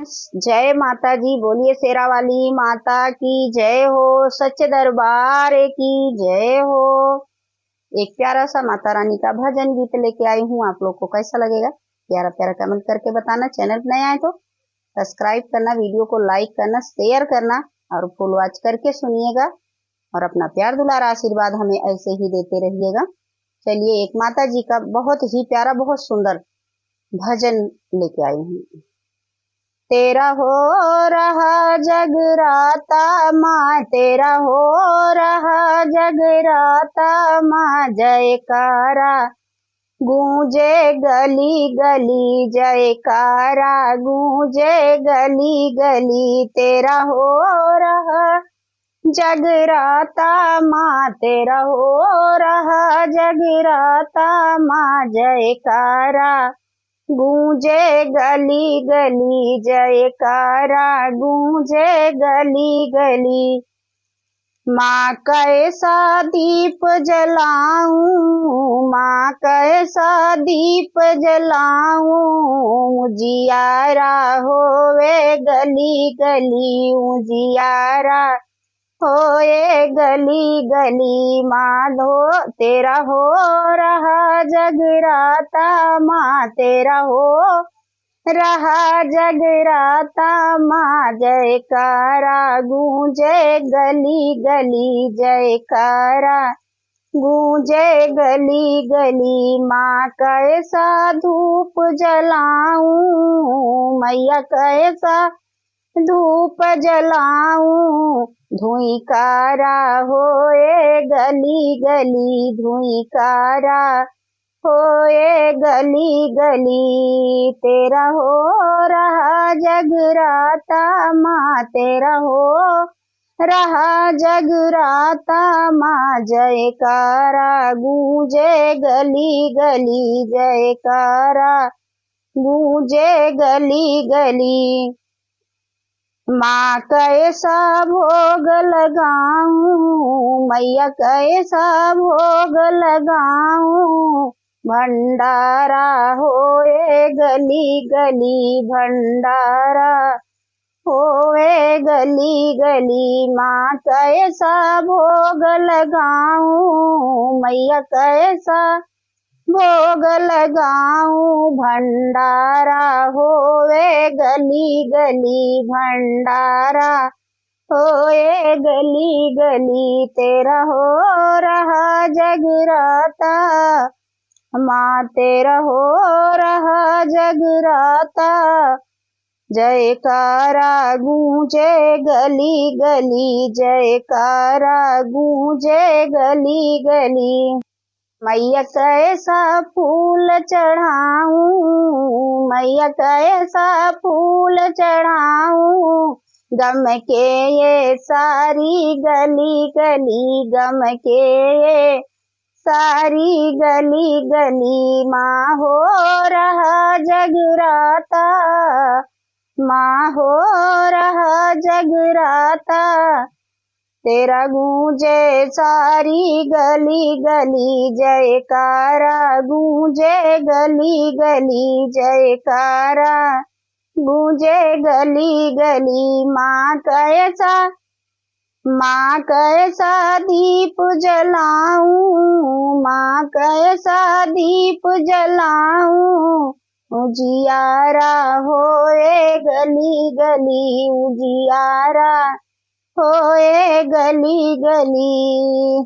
जय माता जी। बोलिए शेरा वाली माता की जय हो। सच्चे दरबार की जय हो। एक प्यारा सा माता रानी का भजन गीत लेके आई हूँ, आप लोग को कैसा लगेगा? प्यारा प्यारा कमेंट करके बताना। चैनल पर नए आए तो सब्सक्राइब करना, वीडियो को लाइक करना, शेयर करना और फुल वॉच करके सुनिएगा और अपना प्यार दुलार आशीर्वाद हमें ऐसे ही देते रहिएगा। चलिए, एक माता जी का बहुत ही प्यारा, बहुत सुंदर भजन लेके आई हूँ। तेरा हो रहा जगराता माँ, तेरा हो रहा जगराता माँ, जयकारा गूंजे गली गली, जयकारा गूंजे गली गली। तेरा हो रहा जगराता माँ, तेरा हो रहा जगराता माँ, जयकारा गूंजे गली गली, जयकारा गूंजे गली गली। माँ कैसा दीप जलाऊं, माँ कैसा दीप जलाऊं, उजियारा होवे गली गली, उजियारा होए गली गली। माधो तेरा हो रहा जगराता माँ, तेरा हो रहा जगराता माँ, जयकारा गूंजे गली गली, जयकारा गूंजे गली गली। माँ कैसा धूप जलाऊं, मैया कैसा धूप जलाऊं, धुइकारा होए गली गली, धुइकारा होए गली गली। तेरा हो रहा जगराता माँ, तेरा हो रहा जगराता माँ, जयकारा गूंजे गली गली, जयकारा गूंजे गली गली। माँ कैसा भोग लगाऊं, मैया कैसा भोग लगाऊं, भंडारा होए गली गली, भंडारा होए गली गली। माँ कैसा भोग लगाऊं, मैया कैसा भोग लगाऊं, भंडारा होए गली गली, भंडारा होए गली गली। तेरा हो रहा जगराता माँ, तेरा हो रहा जगराता, जयकारा गूंजे गली गली, जयकारा गूंजे गली गली। मैया कैसा फूल चढ़ाऊं, मैया कैसा फूल चढ़ाऊं, गम के ये सारी गली गली, गम के ये सारी गली गली। माँ हो रहा जगराता, माँ हो रहा जगराता, तेरा गूंजे सारी गली गली, जयकारा गूंजे गली गली, जयकारा गूंजे गली गली। माँ कैसा दीप जलाऊं, माँ कैसा दीप जलाऊं, उजियारा होए गली गली, उजियारा होए गली गली।